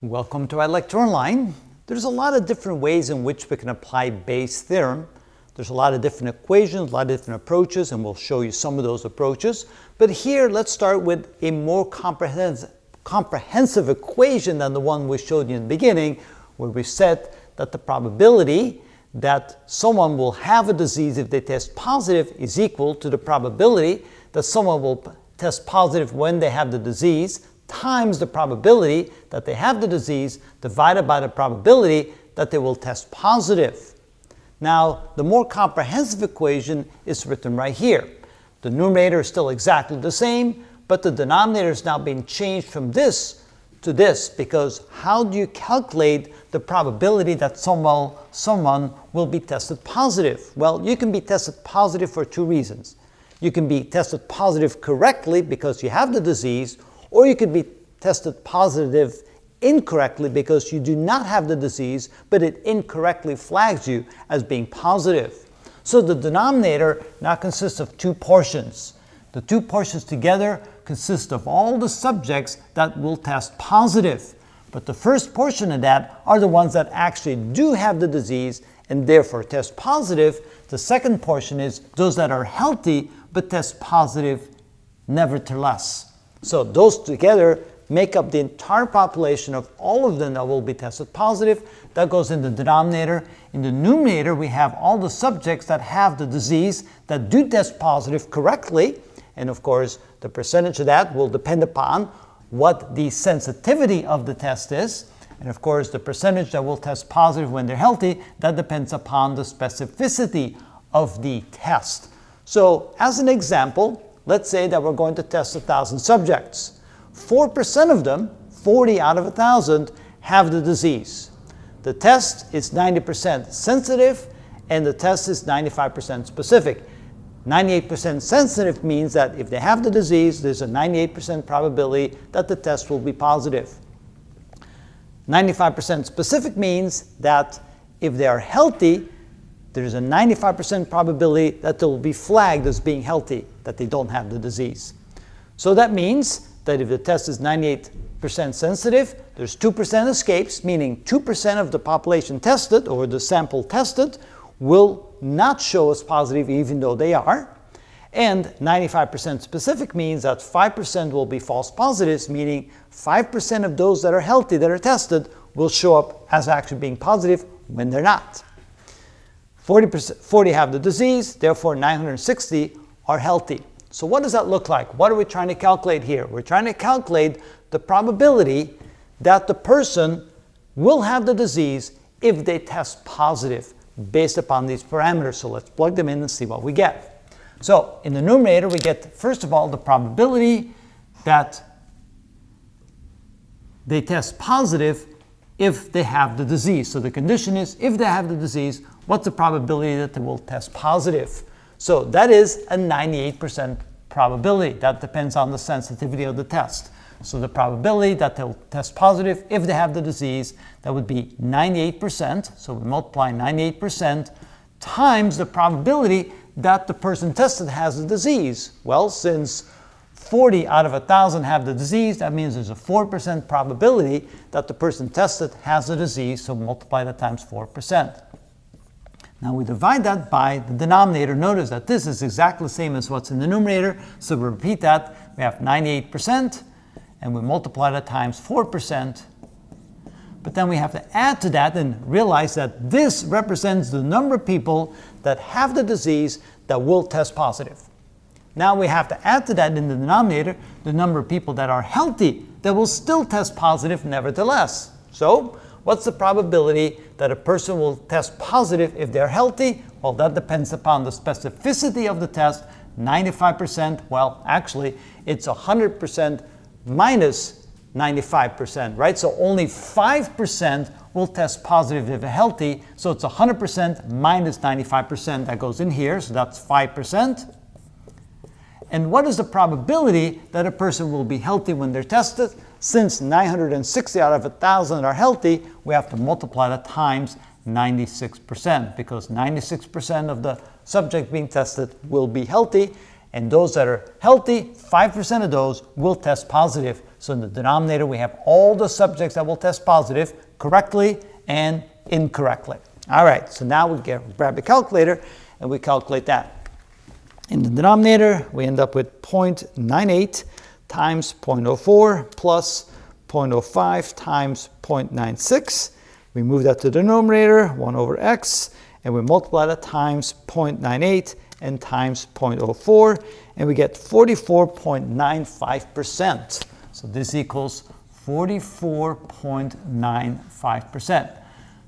Welcome to iLectureOnline. There's a lot of different ways in which we can apply Bayes' theorem. There's a lot of different equations, a lot of different approaches, and we'll show you some of those approaches. But here, let's start with a more comprehensive equation than the one we showed you in the beginning, where we said that the probability that someone will have a disease if they test positive is equal to the probability that someone will test positive when they have the disease times the probability that they have the disease divided by the probability that they will test positive. Now, the more comprehensive equation is written right here. The numerator is still exactly the same, but the denominator is now being changed from this to this, because how do you calculate the probability that someone will be tested positive? Well, you can be tested positive for two reasons. You can be tested positive correctly because you have the disease, or you could be tested positive incorrectly because you do not have the disease, but it incorrectly flags you as being positive. So the denominator now consists of two portions. The two portions together consist of all the subjects that will test positive. But the first portion of that are the ones that actually do have the disease and therefore test positive. The second portion is those that are healthy but test positive nevertheless. So those together make up the entire population of all of them that will be tested positive. That goes in the denominator. In the numerator, we have all the subjects that have the disease that do test positive correctly. And of course, the percentage of that will depend upon what the sensitivity of the test is. And of course, the percentage that will test positive when they're healthy, that depends upon the specificity of the test. So as an example, let's say that we're going to test 1,000 subjects. 4% of them, 40 out of 1,000, have the disease. The test is 90% sensitive, and the test is 95% specific. 98% sensitive means that if they have the disease, there's a 98% probability that the test will be positive. 95% specific means that if they are healthy, there's a 95% probability that they will be flagged as being healthy, that they don't have the disease. So that means that if the test is 98% sensitive, there's 2% escapes, meaning 2% of the population tested, or the sample tested, will not show as positive even though they are. And 95% specific means that 5% will be false positives, meaning 5% of those that are healthy that are tested will show up as actually being positive when they're not. 40 have the disease, therefore 960 are healthy. So what does that look like? What are we trying to calculate here? We're trying to calculate the probability that the person will have the disease if they test positive based upon these parameters. So let's plug them in and see what we get. So in the numerator, we get, first of all, the probability that they test positive if they have the disease. So the condition is, if they have the disease, what's the probability that they will test positive? So that is a 98% probability. That depends on the sensitivity of the test. So the probability that they'll test positive if they have the disease, that would be 98%. So we multiply 98% times the probability that the person tested has the disease. Well, since 40 out of 1,000 have the disease, that means there's a 4% probability that the person tested has the disease, so multiply that times 4%. Now we divide that by the denominator. Notice that this is exactly the same as what's in the numerator, so we repeat that. We have 98%, and we multiply that times 4%. But then we have to add to that and realize that this represents the number of people that have the disease that will test positive. Now we have to add to that in the denominator the number of people that are healthy that will still test positive nevertheless. So what's the probability that a person will test positive if they're healthy? Well, that depends upon the specificity of the test. 95%, well, actually, it's 100% minus 95%, right? So only 5% will test positive if they're healthy. So it's 100% minus 95% that goes in here. So that's 5%. And what is the probability that a person will be healthy when they're tested? Since 960 out of 1,000 are healthy, we have to multiply that times 96%, because 96% of the subject being tested will be healthy, and those that are healthy, 5% of those will test positive. So in the denominator, we have all the subjects that will test positive correctly and incorrectly. All right, so now we grab a calculator and we calculate that. In the denominator, we end up with 0.98 times 0.04 plus 0.05 times 0.96. We move that to the numerator, 1 over x, and we multiply that times 0.98 and times 0.04, and we get 44.95%. So this equals 44.95%.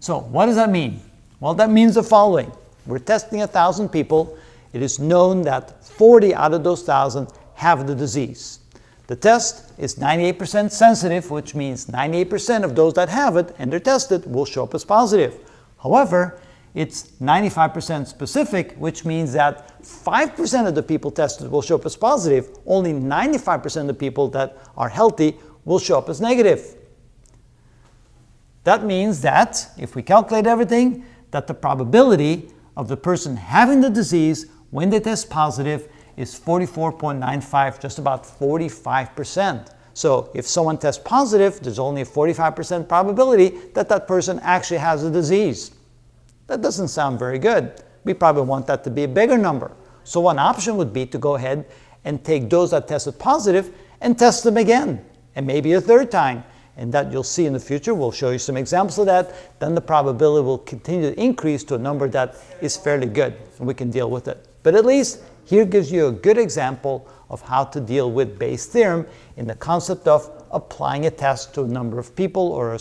So what does that mean? Well, that means the following. We're testing 1,000 people. It is known that 40 out of those 1,000 have the disease. The test is 98% sensitive, which means 98% of those that have it and they're tested will show up as positive. However, it's 95% specific, which means that 5% of the people tested will show up as positive. Only 95% of the people that are healthy will show up as negative. That means that if we calculate everything, that the probability of the person having the disease when they test positive is 44.95, just about 45%. So if someone tests positive, there's only a 45% probability that that person actually has the disease. That doesn't sound very good. We probably want that to be a bigger number. So one option would be to go ahead and take those that tested positive and test them again, and maybe a third time. And that you'll see in the future. We'll show you some examples of that. Then the probability will continue to increase to a number that is fairly good, and we can deal with it. But at least here gives you a good example of how to deal with Bayes' theorem in the concept of applying a test to a number of people or a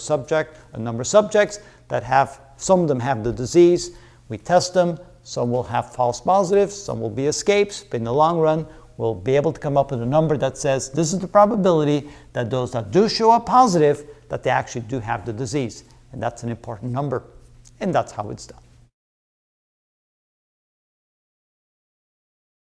number of subjects that have, some of them have the disease. We test them. Some will have false positives, some will be escapes, but in the long run, we'll be able to come up with a number that says this is the probability that those that do show up positive, that they actually do have the disease. And that's an important number. And that's how it's done.